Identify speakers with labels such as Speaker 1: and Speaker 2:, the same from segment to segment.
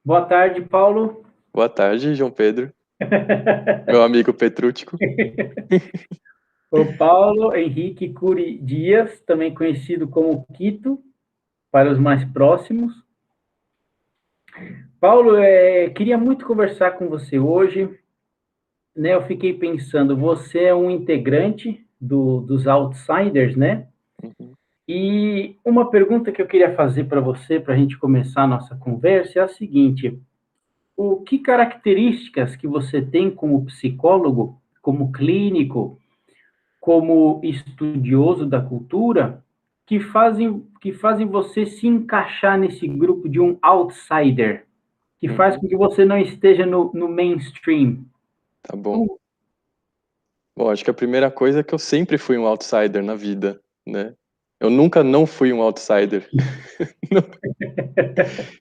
Speaker 1: Boa tarde, Paulo.
Speaker 2: Boa tarde, João Pedro, meu amigo Petrútico.
Speaker 1: O Paulo Henrique Curi Dias, também conhecido como Quito, para os mais próximos. Paulo, queria muito conversar com você hoje, né? Eu fiquei pensando, você é um integrante dos Outsiders, né?
Speaker 2: Uhum.
Speaker 1: E uma pergunta que eu queria fazer para você, para a gente começar a nossa conversa, é a seguinte: o que características que você tem como psicólogo, como clínico, como estudioso da cultura que fazem você se encaixar nesse grupo de um outsider, que faz
Speaker 2: Uhum.
Speaker 1: com que você não esteja no mainstream.
Speaker 2: Tá bom.
Speaker 1: Como-
Speaker 2: Bom, acho que a primeira coisa é que eu sempre fui um outsider na vida, né? Eu nunca não fui um outsider. Não-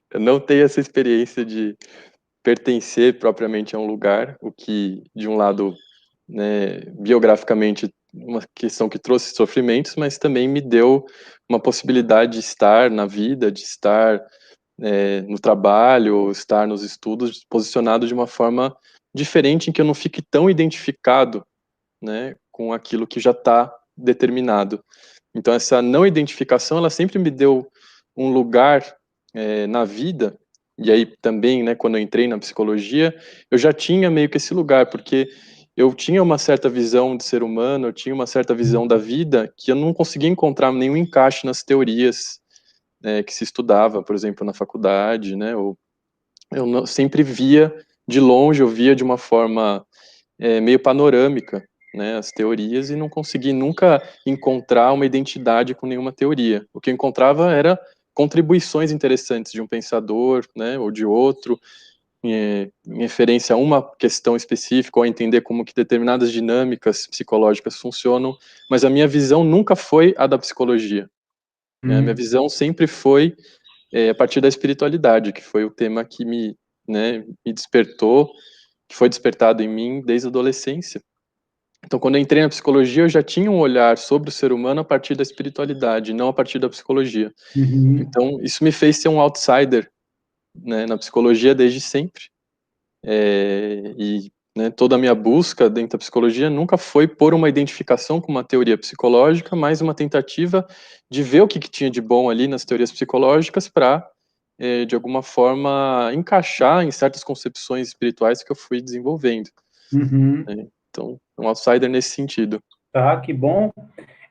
Speaker 2: Eu não tenho essa experiência de pertencer propriamente a um lugar, o que, de um lado, né, biograficamente, uma questão que trouxe sofrimentos, mas também me deu uma possibilidade de estar na vida, de estar no trabalho, estar nos estudos, posicionado de uma forma diferente, em que eu não fique tão identificado, né, com aquilo que já está determinado. Então, essa não identificação, ela sempre me deu um lugar na vida, e aí também, né, quando eu entrei na psicologia, eu já tinha meio que esse lugar, porque eu tinha uma certa visão de ser humano, eu tinha uma certa visão da vida, que eu não conseguia encontrar nenhum encaixe nas teorias que se estudava, por exemplo, na faculdade, né? Sempre via de longe, eu via de uma forma meio panorâmica, né, as teorias e não consegui nunca encontrar uma identidade com nenhuma teoria. O que eu encontrava era contribuições interessantes de um pensador, né, ou de outro, em referência a uma questão específica, ou a entender como que determinadas dinâmicas psicológicas funcionam, mas a minha visão nunca foi a da psicologia, né? A minha
Speaker 1: Hum,
Speaker 2: visão sempre foi a partir da espiritualidade, que foi o tema que me despertou, que foi despertado em mim desde a adolescência. Então, quando eu entrei na psicologia, eu já tinha um olhar sobre o ser humano a partir da espiritualidade, não a partir da psicologia.
Speaker 1: uhum,
Speaker 2: Então, isso me fez ser um outsider, né, na psicologia desde sempre. Né, toda a minha busca dentro da psicologia nunca foi por uma identificação com uma teoria psicológica, mas uma tentativa de ver o que tinha de bom ali nas teorias psicológicas para, de alguma forma, encaixar em certas concepções espirituais que eu fui desenvolvendo,
Speaker 1: uhum.
Speaker 2: né? Então, um outsider nesse sentido.
Speaker 1: Tá, que bom.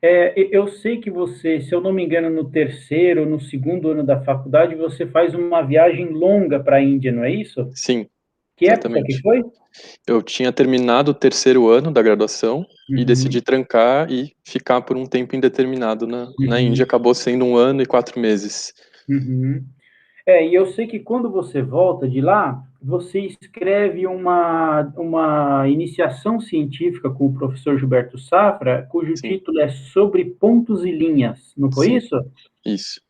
Speaker 1: Eu sei que você, se eu não me engano, no terceiro ou no segundo ano da faculdade, você faz uma viagem longa para a Índia, não é isso?
Speaker 2: Sim,
Speaker 1: Que época que
Speaker 2: exatamente.
Speaker 1: foi?
Speaker 2: Eu tinha terminado o terceiro ano da graduação e decidi
Speaker 1: Uhum,
Speaker 2: trancar e ficar por um tempo indeterminado na Índia.
Speaker 1: uhum,
Speaker 2: Acabou sendo 1 ano e 4 meses.
Speaker 1: uhum. E eu sei que quando você volta de lá, você escreve uma iniciação científica com o professor Gilberto Safra, cujo
Speaker 2: Sim,
Speaker 1: título é Sobre Pontos e Linhas, não foi
Speaker 2: sim,
Speaker 1: isso?
Speaker 2: isso.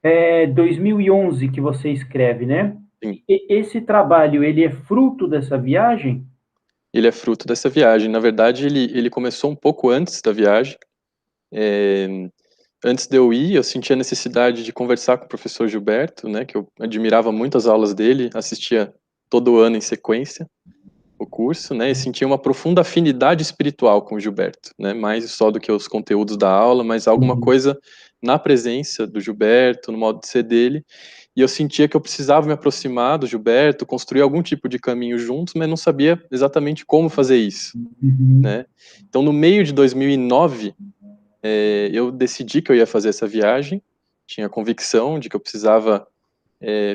Speaker 1: É 2011 que você escreve, né?
Speaker 2: Sim.
Speaker 1: Esse trabalho, ele é fruto dessa viagem?
Speaker 2: Ele é fruto dessa viagem. Na verdade, ele começou um pouco antes da viagem. É, Antes de eu ir, eu senti a necessidade de conversar com o professor Gilberto, né, que eu admirava muito as aulas dele, assistia todo ano em sequência o curso, né, e sentia uma profunda afinidade espiritual com o Gilberto, né, mais só do que os conteúdos da aula, mas alguma
Speaker 1: Uhum,
Speaker 2: coisa na presença do Gilberto, no modo de ser dele, e eu sentia que eu precisava me aproximar do Gilberto, construir algum tipo de caminho juntos, mas não sabia exatamente como fazer isso,
Speaker 1: uhum,
Speaker 2: né. Então, no meio de 2009, eu decidi que eu ia fazer essa viagem, tinha a convicção de que eu precisava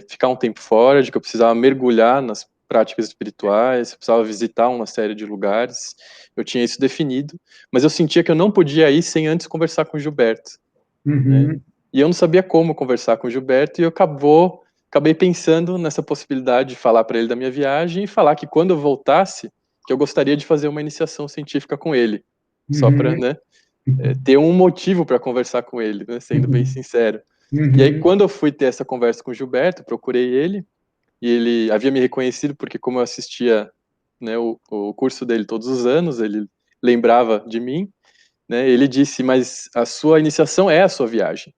Speaker 2: ficar um tempo fora, de que eu precisava mergulhar nas práticas espirituais, eu precisava visitar uma série de lugares, eu tinha isso definido, mas eu sentia que eu não podia ir sem antes conversar com o Gilberto, né?
Speaker 1: uhum,
Speaker 2: E eu não sabia como conversar com o Gilberto, e eu acabei pensando nessa possibilidade de falar para ele da minha viagem e falar que quando eu voltasse, que eu gostaria de fazer uma iniciação científica com ele, só para,
Speaker 1: uhum,
Speaker 2: né, ter um motivo para conversar com ele, né, sendo bem
Speaker 1: uhum,
Speaker 2: sincero. E aí,
Speaker 1: uhum,
Speaker 2: quando eu fui ter essa conversa com o Gilberto, procurei ele, e ele havia me reconhecido porque, como eu assistia, né, o curso dele todos os anos, ele lembrava de mim, né, ele disse, mas a sua iniciação é a sua viagem,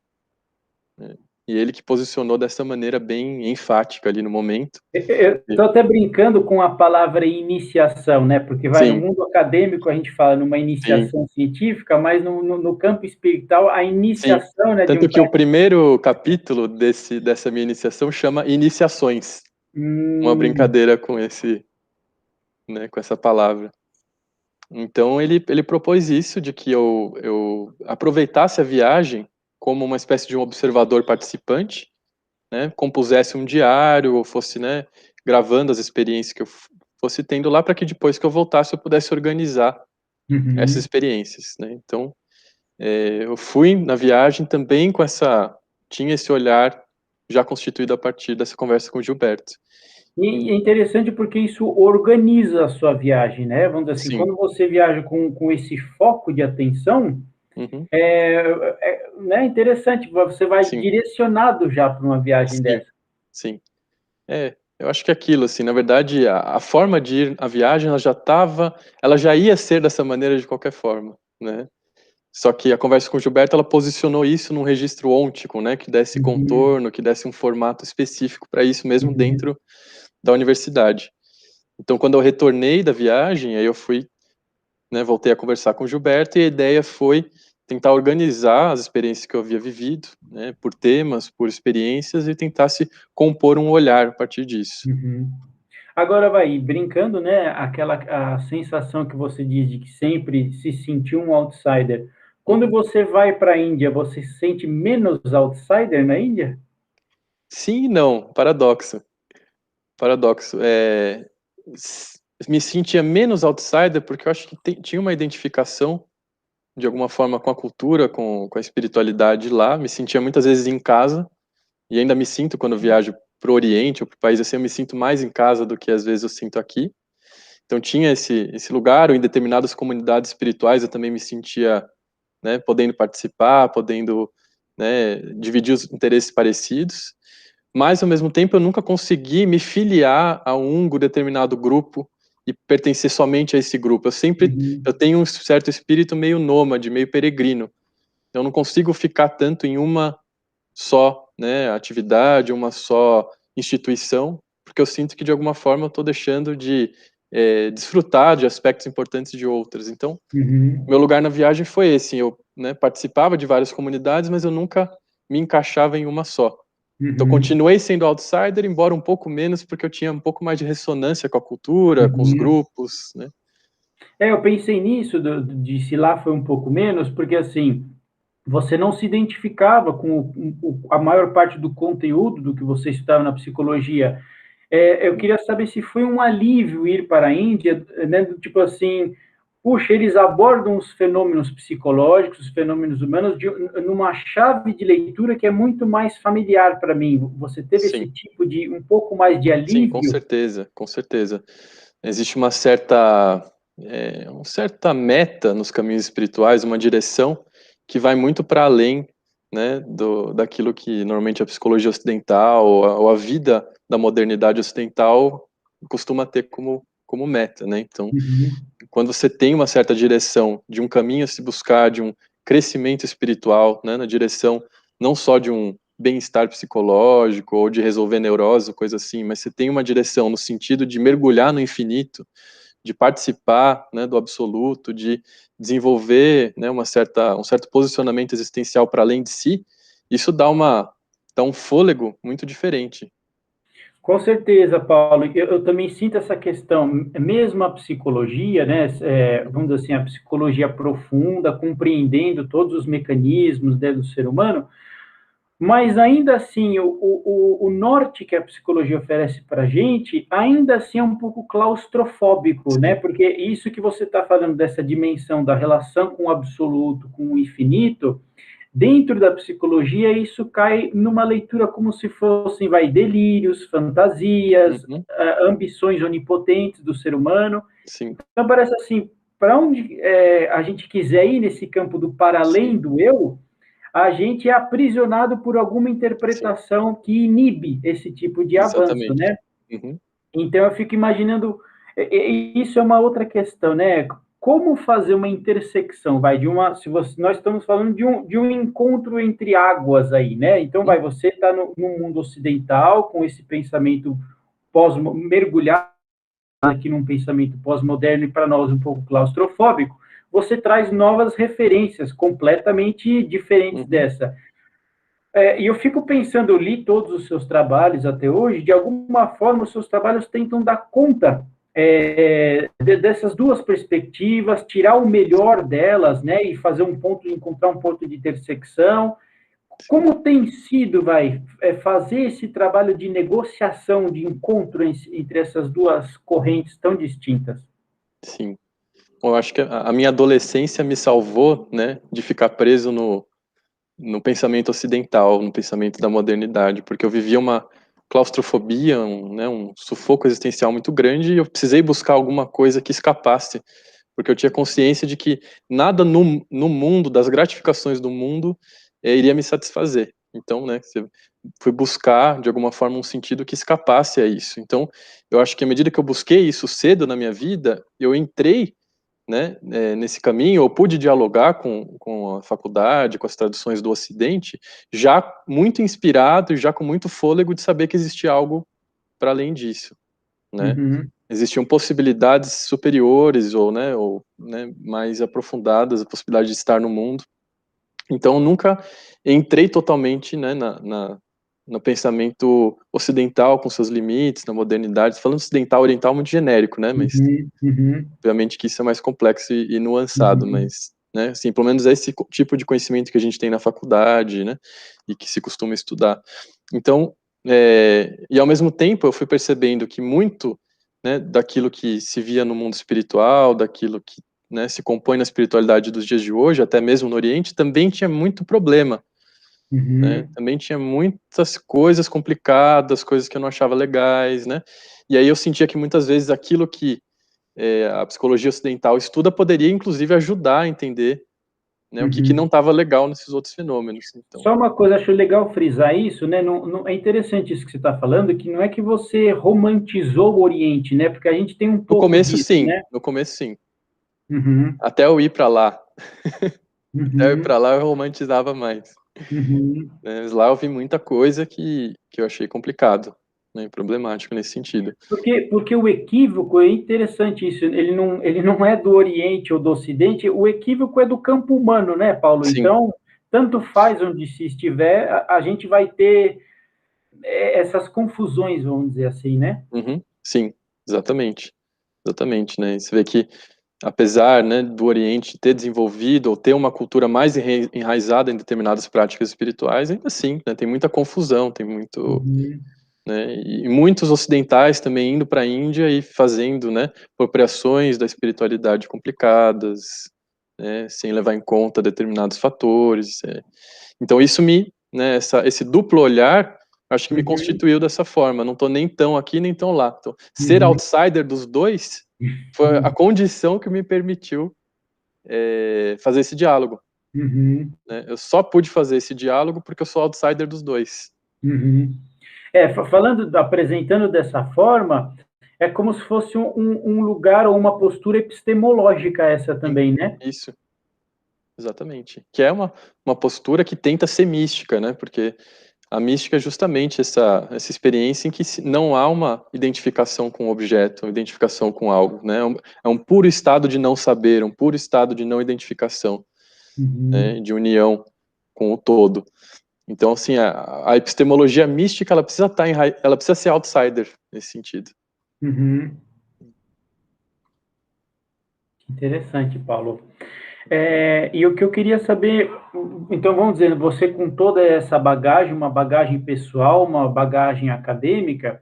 Speaker 2: né? E ele que posicionou dessa maneira bem enfática ali no momento.
Speaker 1: Eu estou até brincando com a palavra iniciação, né? Porque vai no
Speaker 2: Sim,
Speaker 1: mundo acadêmico, a gente fala numa
Speaker 2: sim,
Speaker 1: iniciação científica, mas no campo espiritual, a
Speaker 2: sim.
Speaker 1: iniciação, né, de um
Speaker 2: Tanto que o
Speaker 1: praticante.
Speaker 2: primeiro capítulo dessa minha iniciação chama Iniciações. Uma
Speaker 1: Hum,
Speaker 2: brincadeira com né, com essa palavra. Então ele propôs isso, de que eu aproveitasse a viagem como uma espécie de um observador participante, né, compusesse um diário, ou fosse, né, gravando as experiências que eu fosse tendo lá, para que depois que eu voltasse eu pudesse organizar essas
Speaker 1: uhum.
Speaker 2: experiências, né. Então, eu fui na viagem também tinha esse olhar já constituído a partir dessa conversa com o Gilberto.
Speaker 1: E é interessante porque isso organiza a sua viagem, né? Vamos dizer assim,
Speaker 2: Sim,
Speaker 1: quando você viaja com esse foco de atenção,
Speaker 2: uhum,
Speaker 1: né, interessante, você vai
Speaker 2: sim,
Speaker 1: direcionado já para uma viagem
Speaker 2: sim,
Speaker 1: dessa.
Speaker 2: sim. Eu acho que é aquilo, assim, na verdade, a forma de ir à viagem, ela já ia ser dessa maneira de qualquer forma, né? Só que a conversa com o Gilberto, ela posicionou isso num registro ôntico, né? Que desse
Speaker 1: Uhum,
Speaker 2: contorno, que desse um formato específico para isso mesmo
Speaker 1: uhum,
Speaker 2: dentro da universidade. Então, quando eu retornei da viagem, aí eu fui, né, voltei a conversar com o Gilberto e a ideia foi tentar organizar as experiências que eu havia vivido, né, por temas, por experiências e tentar se compor um olhar a partir disso.
Speaker 1: uhum. Agora vai, brincando, né, a sensação que você diz de que sempre se sentiu um outsider. Quando
Speaker 2: Uhum.
Speaker 1: você vai para a Índia, você se sente menos outsider na Índia?
Speaker 2: Sim e não, paradoxo. Paradoxo. Me sentia menos outsider porque eu acho que tinha uma identificação de alguma forma com a cultura, com a espiritualidade lá. Me sentia muitas vezes em casa e ainda me sinto quando viajo para o Oriente ou para o país assim, eu me sinto mais em casa do que às vezes eu sinto aqui. Então tinha esse lugar, ou em determinadas comunidades espirituais eu também me sentia, né, podendo participar, podendo, né, dividir os interesses parecidos. Mas, ao mesmo tempo, eu nunca consegui me filiar a um determinado grupo e pertencer somente a esse grupo. Eu
Speaker 1: Uhum,
Speaker 2: tenho um certo espírito meio nômade, meio peregrino. Eu não consigo ficar tanto em uma só, né, atividade, uma só instituição, porque eu sinto que de alguma forma eu estou deixando de desfrutar de aspectos importantes de outras. Então,
Speaker 1: uhum,
Speaker 2: meu lugar na viagem foi esse. Eu, né, participava de várias comunidades, mas eu nunca me encaixava em uma só. Então,
Speaker 1: uhum,
Speaker 2: continuei sendo outsider, embora um pouco menos, porque eu tinha um pouco mais de ressonância com a cultura, com os
Speaker 1: uhum.
Speaker 2: grupos, né?
Speaker 1: Eu pensei nisso, de se lá foi um pouco menos, porque assim, você não se identificava com a maior parte do conteúdo do que você estudava na psicologia. Eu queria saber se foi um alívio ir para a Índia, né, do tipo assim, puxa, eles abordam os fenômenos psicológicos, os fenômenos humanos, numa chave de leitura que é muito mais familiar para mim. Você teve esse
Speaker 2: Sim,
Speaker 1: tipo de um pouco mais de
Speaker 2: sim, com
Speaker 1: alívio?
Speaker 2: certeza, com certeza. Existe uma certa meta nos caminhos espirituais, uma direção que vai muito para além, né, daquilo que normalmente a psicologia ocidental ou a vida da modernidade ocidental costuma ter como meta, né? Então,
Speaker 1: Uhum,
Speaker 2: quando você tem uma certa direção de um caminho a se buscar, de um crescimento espiritual, né, na direção não só de um bem-estar psicológico ou de resolver neurose, coisa assim, mas você tem uma direção no sentido de mergulhar no infinito, de participar, né, do absoluto, de desenvolver, né, um certo posicionamento existencial para além de si, isso dá um fôlego muito diferente.
Speaker 1: com certeza, Paulo. Eu também sinto essa questão, mesmo a psicologia, né? Vamos dizer assim, a psicologia profunda, compreendendo todos os mecanismos, né, do ser humano, mas ainda assim, o norte que a psicologia oferece para a gente, ainda assim é um pouco claustrofóbico, né?
Speaker 2: Sim,
Speaker 1: Porque isso que você está falando dessa dimensão da relação com o absoluto, com o infinito, dentro da psicologia, isso cai numa leitura como se fossem, vai, delírios, fantasias,
Speaker 2: uhum,
Speaker 1: ambições onipotentes do ser humano.
Speaker 2: sim,
Speaker 1: Então, parece assim, para onde a gente quiser ir nesse campo do para além
Speaker 2: sim,
Speaker 1: do eu, a gente é aprisionado por alguma
Speaker 2: sim,
Speaker 1: interpretação que inibe esse tipo de avanço,
Speaker 2: exatamente.
Speaker 1: né?
Speaker 2: Uhum,
Speaker 1: Então, eu fico imaginando, isso é uma outra questão, né? como fazer uma intersecção, vai, de uma, se você, nós estamos falando de um encontro entre águas aí, né? Então, vai, você está no mundo ocidental, com esse pensamento mergulhado aqui num pensamento pós-moderno e para nós um pouco claustrofóbico, você traz novas referências completamente diferentes dessa. E eu fico pensando, eu li todos os seus trabalhos até hoje, de alguma forma os seus trabalhos tentam dar conta dessas duas perspectivas, tirar o melhor delas, né, e fazer encontrar um ponto de intersecção. Como tem sido, fazer esse trabalho de negociação, de encontro entre essas duas correntes tão distintas?
Speaker 2: Sim. Bom, eu acho que a minha adolescência me salvou, né, de ficar preso no pensamento ocidental, no pensamento da modernidade, porque eu vivia uma claustrofobia, um sufoco existencial muito grande, e eu precisei buscar alguma coisa que escapasse, porque eu tinha consciência de que nada no mundo, das gratificações do mundo, iria me satisfazer. Então, né, fui buscar, de alguma forma, um sentido que escapasse a isso. Então, eu acho que à medida que eu busquei isso cedo na minha vida, eu entrei, né, nesse caminho, eu pude dialogar com a faculdade, com as tradições do Ocidente, já muito inspirado e já com muito fôlego de saber que existia algo para além disso, né?
Speaker 1: Uhum.
Speaker 2: Existiam possibilidades superiores ou mais aprofundadas, a possibilidade de estar no mundo. Então, eu nunca entrei totalmente, né, no pensamento ocidental, com seus limites, na modernidade. Falando ocidental, oriental, muito genérico, né? Mas
Speaker 1: Uhum. Uhum.
Speaker 2: obviamente que isso é mais complexo e nuançado,
Speaker 1: Uhum.
Speaker 2: mas, né, assim, pelo menos é esse tipo de conhecimento que a gente tem na faculdade, né, e que se costuma estudar. Então, e ao mesmo tempo eu fui percebendo que muito, né, daquilo que se via no mundo espiritual, daquilo que, né, se compõe na espiritualidade dos dias de hoje, até mesmo no Oriente, também tinha muito problema, né,
Speaker 1: Uhum.
Speaker 2: também tinha muitas coisas complicadas, coisas que eu não achava legais, né, e aí eu sentia que muitas vezes aquilo que a psicologia ocidental estuda poderia, inclusive, ajudar a entender, né, o que não
Speaker 1: Uhum.
Speaker 2: estava legal nesses outros fenômenos. Então,
Speaker 1: Só uma coisa, acho legal frisar isso, né? É interessante isso que você está falando, que não é que você romantizou o Oriente, né? Porque a gente tem um
Speaker 2: no
Speaker 1: pouco
Speaker 2: começo,
Speaker 1: disso,
Speaker 2: sim.
Speaker 1: né?
Speaker 2: No começo, sim.
Speaker 1: Uhum.
Speaker 2: Até eu ir para lá. Até eu ir para
Speaker 1: Uhum.
Speaker 2: lá, eu romantizava mais.
Speaker 1: Uhum.
Speaker 2: Né? Mas lá eu vi muita coisa que eu achei complicado, né, problemático nesse sentido.
Speaker 1: Porque o equívoco é interessante isso, ele não é do Oriente ou do Ocidente, o equívoco é do campo humano, né, Paulo?
Speaker 2: Sim.
Speaker 1: Então, tanto faz onde se estiver, a gente vai ter essas confusões, vamos dizer assim, né?
Speaker 2: Uhum. Sim, exatamente. Exatamente, né? E você vê que, apesar, né, do Oriente ter desenvolvido ou ter uma cultura mais enraizada em determinadas práticas espirituais, ainda assim, né, tem muita confusão, tem muito,
Speaker 1: Uhum.
Speaker 2: né, e muitos ocidentais também indo para a Índia e fazendo, né, apropriações da espiritualidade complicadas, né, sem levar em conta determinados fatores. Então isso né, esse duplo olhar, acho que me
Speaker 1: Uhum.
Speaker 2: constituiu dessa forma. Não estou nem tão aqui nem tão lá. Então, ser
Speaker 1: Uhum.
Speaker 2: outsider dos dois foi a condição que me permitiu fazer esse diálogo.
Speaker 1: Uhum.
Speaker 2: Né? Eu só pude fazer esse diálogo porque eu sou outsider dos dois.
Speaker 1: Uhum. Apresentando dessa forma, é como se fosse um lugar ou uma postura epistemológica essa
Speaker 2: Sim,
Speaker 1: também, né?
Speaker 2: isso, exatamente. Que é uma postura que tenta ser mística, né? Porque a mística é justamente essa experiência em que não há uma identificação com o objeto, uma identificação com algo, né? É um puro estado de não saber, um puro estado de não identificação,
Speaker 1: Uhum.
Speaker 2: né? De união com o todo. Então, assim, a epistemologia mística, ela precisa ela precisa ser outsider nesse sentido.
Speaker 1: Uhum. Interessante, Paulo. E o que eu queria saber, então vamos dizer, você com toda essa bagagem, uma bagagem pessoal, uma bagagem acadêmica,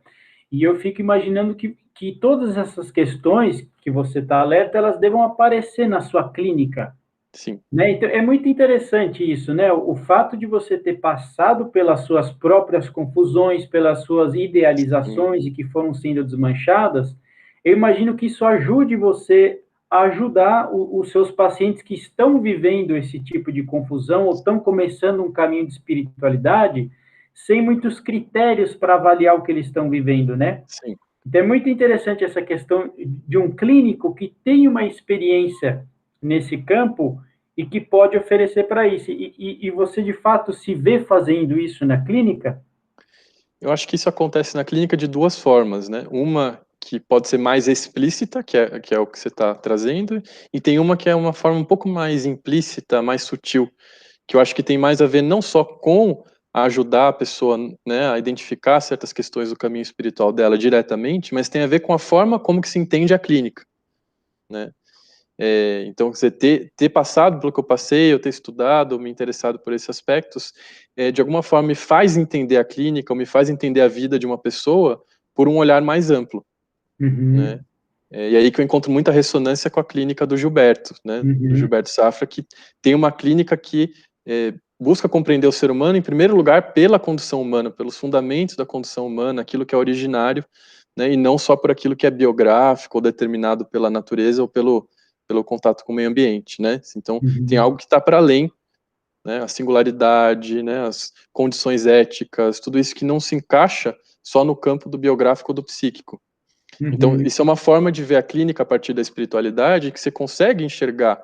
Speaker 1: e eu fico imaginando que todas essas questões que você está alerta, elas devam aparecer na sua clínica,
Speaker 2: Sim.
Speaker 1: né? Então, é muito interessante isso, né? O fato de você ter passado pelas suas próprias confusões, pelas suas
Speaker 2: Sim.
Speaker 1: idealizações e que foram sendo desmanchadas, eu imagino que isso ajude você a ajudar os seus pacientes que estão vivendo esse tipo de confusão ou estão começando um caminho de espiritualidade sem muitos critérios para avaliar o que eles estão vivendo, né?
Speaker 2: Sim.
Speaker 1: Então, é muito interessante essa questão de um clínico que tem uma experiência nesse campo e que pode oferecer para isso. E você, de fato, se vê fazendo isso na clínica?
Speaker 2: Eu acho que isso acontece na clínica de duas formas, né? Uma que pode ser mais explícita, que é o que você está trazendo, e tem uma que é uma forma um pouco mais implícita, mais sutil, que eu acho que tem mais a ver não só com ajudar a pessoa, né, a identificar certas questões do caminho espiritual dela diretamente, mas tem a ver com a forma como que se entende a clínica, né? Então, você ter passado pelo que eu passei, eu ter estudado, me interessado por esses aspectos, de alguma forma me faz entender a clínica, ou me faz entender a vida de uma pessoa por um olhar mais amplo, né?
Speaker 1: Uhum,
Speaker 2: E aí que eu encontro muita ressonância com a clínica do Gilberto, né? Do
Speaker 1: uhum,
Speaker 2: Gilberto Safra, que tem uma clínica que busca compreender o ser humano, em primeiro lugar, pela condição humana, pelos fundamentos da condição humana, aquilo que é originário, né? E não só por aquilo que é biográfico ou determinado pela natureza ou pelo contato com o meio ambiente, né? Então, tem
Speaker 1: uhum,
Speaker 2: algo que está para além, né? A singularidade, né? As condições éticas, tudo isso que não se encaixa só no campo do biográfico ou do psíquico. Então,
Speaker 1: uhum,
Speaker 2: isso é uma forma de ver a clínica a partir da espiritualidade que você consegue enxergar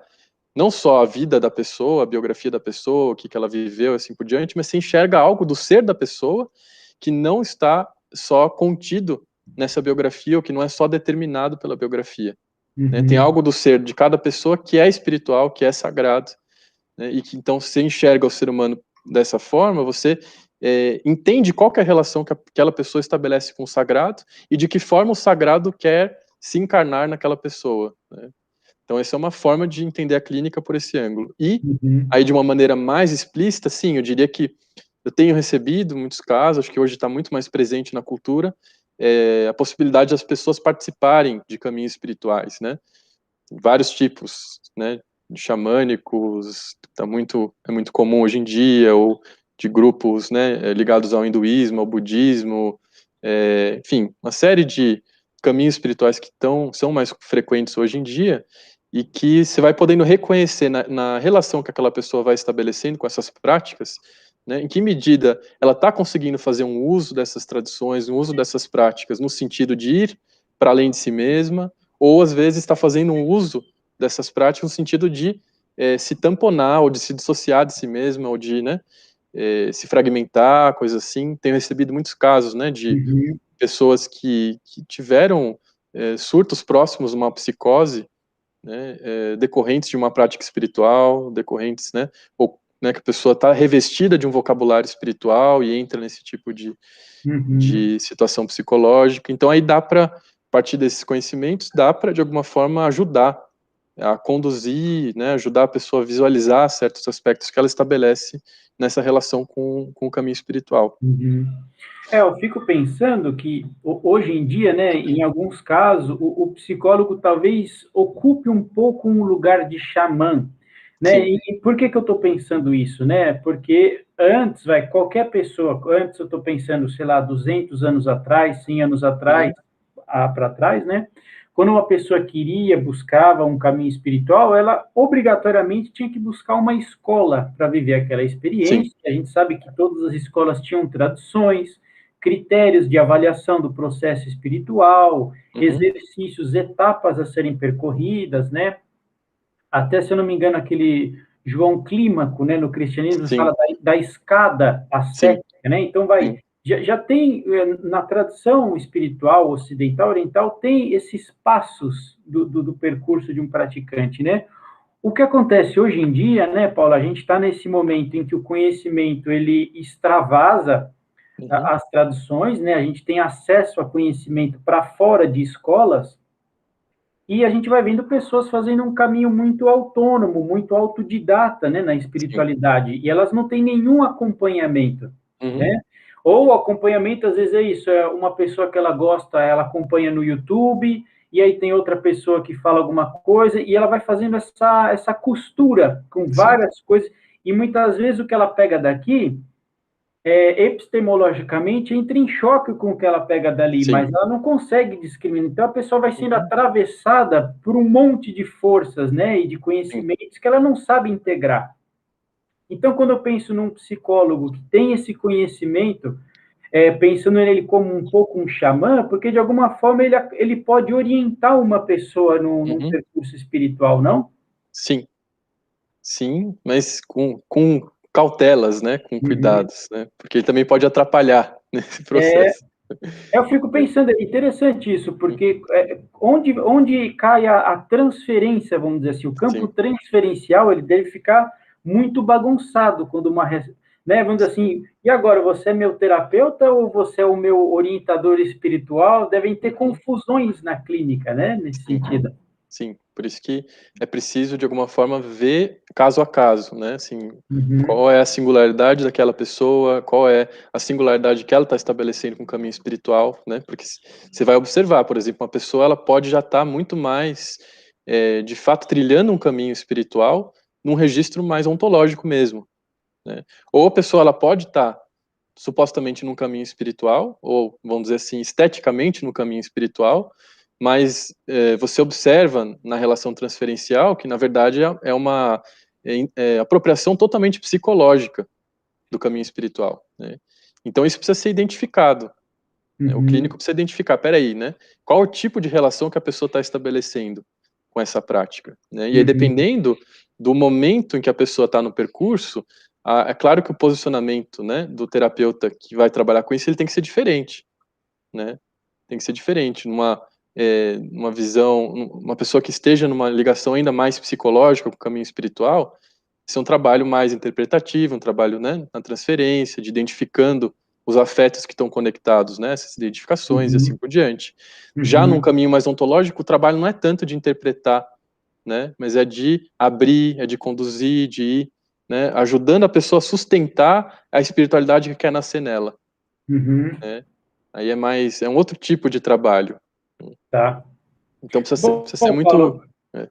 Speaker 2: não só a vida da pessoa, a biografia da pessoa, o que ela viveu, assim por diante, mas você enxerga algo do ser da pessoa que não está só contido nessa biografia, ou que não é só determinado pela biografia, né? Tem
Speaker 1: uhum,
Speaker 2: algo do ser de cada pessoa que é espiritual, que é sagrado, né? E que então você enxerga o ser humano dessa forma, você entende qual que é a relação que aquela pessoa estabelece com o sagrado e de que forma o sagrado quer se encarnar naquela pessoa, né? Então, essa é uma forma de entender a clínica por esse ângulo. E,
Speaker 1: uhum,
Speaker 2: aí, de uma maneira mais explícita, sim, eu diria que eu tenho recebido muitos casos, acho que hoje está muito mais presente na cultura, a possibilidade das pessoas participarem de caminhos espirituais, né? Vários tipos, né? De xamânicos, é muito comum hoje em dia, ou de grupos, né, ligados ao hinduísmo, ao budismo, enfim, uma série de caminhos espirituais que são mais frequentes hoje em dia, e que você vai podendo reconhecer na relação que aquela pessoa vai estabelecendo com essas práticas, né, em que medida ela está conseguindo fazer um uso dessas tradições, um uso dessas práticas, no sentido de ir para além de si mesma, ou às vezes está fazendo um uso dessas práticas no sentido de se tamponar, ou de se dissociar de si mesma, ou de, né, se fragmentar, coisa assim. Tenho recebido muitos casos, né, de
Speaker 1: uhum,
Speaker 2: pessoas que tiveram surtos próximos de uma psicose, né, decorrentes de uma prática espiritual, decorrentes, né, ou né, que a pessoa está revestida de um vocabulário espiritual e entra nesse tipo
Speaker 1: uhum.
Speaker 2: de situação psicológica. Então, aí dá para, a partir desses conhecimentos, dá para, de alguma forma, ajudar a conduzir, né, ajudar a pessoa a visualizar certos aspectos que ela estabelece nessa relação com o caminho espiritual.
Speaker 1: Uhum. Eu fico pensando que hoje em dia, né, em alguns casos, o psicólogo talvez ocupe um pouco um lugar de xamã, né?
Speaker 2: Sim.
Speaker 1: E por que que eu estou pensando isso, né? Porque antes, qualquer pessoa, antes eu estou pensando, sei lá, 200 anos atrás, 100 anos atrás,
Speaker 2: Uhum.
Speaker 1: para trás, né? Quando uma pessoa queria, buscava um caminho espiritual, ela obrigatoriamente tinha que buscar uma escola para viver aquela
Speaker 2: Sim.
Speaker 1: experiência. A gente sabe que todas as escolas tinham tradições, critérios de avaliação do processo espiritual,
Speaker 2: Uhum.
Speaker 1: exercícios, etapas a serem percorridas, né? Até, se eu não me engano, aquele João Clímaco, né, no cristianismo, fala
Speaker 2: Sim.
Speaker 1: da escada
Speaker 2: Sim.
Speaker 1: ascética, né? Então,
Speaker 2: Sim.
Speaker 1: já tem, na tradição espiritual ocidental, oriental, tem esses passos do percurso de um praticante, né? O que acontece hoje em dia, né, Paulo, a gente está nesse momento em que o conhecimento ele extravasa
Speaker 2: Uhum.
Speaker 1: as traduções, né? A gente tem acesso a conhecimento para fora de escolas e a gente vai vendo pessoas fazendo um caminho muito autônomo, muito autodidata, né, na
Speaker 2: Sim.
Speaker 1: espiritualidade, e elas não têm nenhum acompanhamento,
Speaker 2: Uhum.
Speaker 1: né? Ou o acompanhamento, às vezes é isso, é uma pessoa que ela gosta, ela acompanha no YouTube, e aí tem outra pessoa que fala alguma coisa, e ela vai fazendo essa costura com
Speaker 2: Sim.
Speaker 1: várias coisas, e muitas vezes o que ela pega daqui epistemologicamente entra em choque com o que ela pega dali,
Speaker 2: Sim.
Speaker 1: mas ela não consegue discriminar. Então a pessoa vai sendo
Speaker 2: Uhum.
Speaker 1: atravessada por um monte de forças, né, e de
Speaker 2: Sim.
Speaker 1: conhecimentos que ela não sabe integrar. Então, quando eu penso num psicólogo que tem esse conhecimento, pensando nele como um pouco um xamã, porque de alguma forma ele pode orientar uma pessoa num
Speaker 2: Uhum.
Speaker 1: percurso espiritual, não?
Speaker 2: Sim, sim, mas com cautelas, né, com
Speaker 1: Uhum.
Speaker 2: cuidados, né, porque ele também pode atrapalhar nesse
Speaker 1: É,
Speaker 2: processo.
Speaker 1: eu fico
Speaker 2: É.
Speaker 1: pensando, é interessante isso,
Speaker 2: Hum,
Speaker 1: porque onde cai a transferência, vamos dizer assim, o campo
Speaker 2: sim,
Speaker 1: transferencial, ele deve ficar muito bagunçado quando né, vamos dizer assim, e agora, você é meu terapeuta ou você é o meu orientador espiritual? Devem ter
Speaker 2: uhum,
Speaker 1: confusões na clínica, né, nesse
Speaker 2: sim.
Speaker 1: sentido.
Speaker 2: Sim, por isso que é preciso, de alguma forma, ver caso a caso, né, assim,
Speaker 1: Uhum,
Speaker 2: qual é a singularidade daquela pessoa, qual é a singularidade que ela está estabelecendo com o caminho espiritual, né, porque você vai observar, por exemplo, uma pessoa, ela pode já estar muito mais, de fato, trilhando um caminho espiritual num registro mais ontológico mesmo, né, ou a pessoa, ela pode estar supostamente num caminho espiritual, ou vamos dizer assim, esteticamente no caminho espiritual, mas você observa na relação transferencial que, na verdade, é uma apropriação totalmente psicológica do caminho espiritual, né? Então, isso precisa ser identificado, né? O clínico
Speaker 1: uhum,
Speaker 2: precisa identificar, peraí, né? Qual o tipo de relação que a pessoa está estabelecendo com essa prática, né? E aí,
Speaker 1: uhum,
Speaker 2: dependendo do momento em que a pessoa está no percurso, é claro que o posicionamento, né, do terapeuta que vai trabalhar com isso, ele tem que ser diferente, né? Tem que ser diferente, numa visão, uma pessoa que esteja numa ligação ainda mais psicológica com o caminho espiritual, isso é um trabalho mais interpretativo, um trabalho, né, na transferência, de identificando os afetos que estão conectados, né, essas identificações e assim
Speaker 1: uhum,
Speaker 2: por diante. Já num
Speaker 1: uhum,
Speaker 2: caminho mais ontológico, o trabalho não é tanto de interpretar, né, mas é de abrir, é de conduzir, de ir, né, ajudando a pessoa a sustentar a espiritualidade que quer nascer nela,
Speaker 1: uhum,
Speaker 2: né. Aí é um outro tipo de trabalho.
Speaker 1: tá.
Speaker 2: Então
Speaker 1: Bom,
Speaker 2: precisa ser muito.
Speaker 1: Paulo,
Speaker 2: É,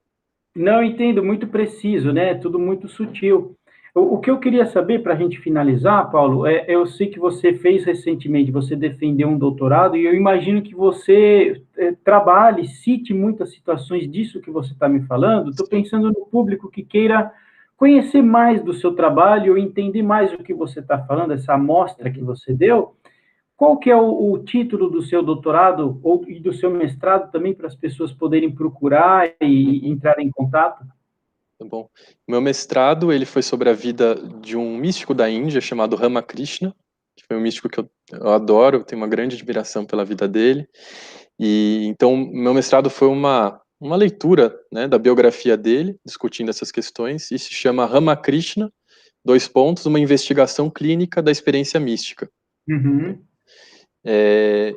Speaker 1: não entendo, muito preciso, né? Tudo muito sutil. O que eu queria saber para a gente finalizar, Paulo, eu sei que você fez recentemente, você defendeu um doutorado e eu imagino que você trabalhe, cite muitas situações disso que você está me falando. Estou
Speaker 2: sim.
Speaker 1: pensando no público que queira conhecer mais do seu trabalho, entender mais o que você está falando, essa amostra que
Speaker 2: Uhum.
Speaker 1: você deu. Qual que é o título do seu doutorado e do seu mestrado também para as pessoas poderem procurar e
Speaker 2: Uhum.
Speaker 1: entrar em contato?
Speaker 2: Tá bom. Meu mestrado, ele foi sobre a vida de um místico da Índia chamado Ramakrishna, que foi um místico que eu adoro, eu tenho uma grande admiração pela vida dele. E então meu mestrado foi uma leitura, né, da biografia dele, discutindo essas questões, e se chama Ramakrishna, dois pontos, uma investigação clínica da experiência mística.
Speaker 1: Uhum,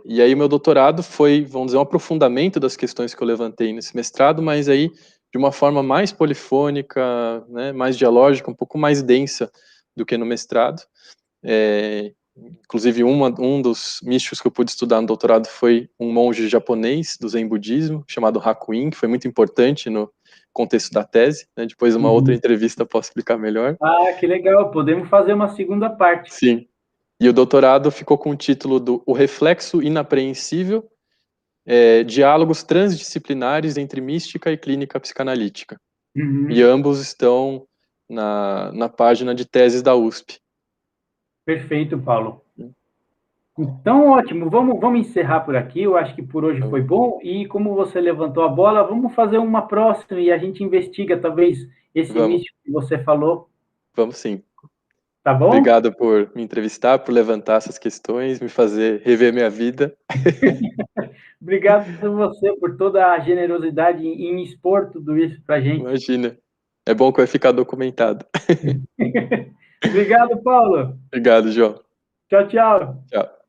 Speaker 2: E aí o meu doutorado foi, vamos dizer, um aprofundamento das questões que eu levantei nesse mestrado, mas aí de uma forma mais polifônica, né, mais dialógica, um pouco mais densa do que no mestrado. É, inclusive, um dos místicos que eu pude estudar no doutorado foi um monge japonês do Zen budismo, chamado Hakuin, que foi muito importante no contexto da tese, né? Depois, uma outra
Speaker 1: uhum.
Speaker 2: entrevista, eu posso explicar melhor.
Speaker 1: Ah, que legal. Podemos fazer uma segunda parte.
Speaker 2: Sim. E o doutorado ficou com o título do O Reflexo Inapreensível, Diálogos Transdisciplinares entre Mística e Clínica Psicanalítica. E
Speaker 1: Uhum,
Speaker 2: ambos estão na página de teses da USP.
Speaker 1: perfeito, Paulo. Então, ótimo. Vamos encerrar por aqui. Eu acho que por hoje
Speaker 2: Então,
Speaker 1: foi bom. E como você levantou a bola, vamos fazer uma próxima e a gente investiga talvez esse
Speaker 2: vamos,
Speaker 1: místico que você falou.
Speaker 2: vamos sim.
Speaker 1: Tá bom?
Speaker 2: Obrigado por me entrevistar, por levantar essas questões, me fazer rever minha vida.
Speaker 1: Obrigado a você por toda a generosidade em expor tudo isso para a gente.
Speaker 2: Imagina. É bom que vai ficar documentado.
Speaker 1: Obrigado, Paulo.
Speaker 2: Obrigado, João.
Speaker 1: Tchau, tchau.
Speaker 2: Tchau.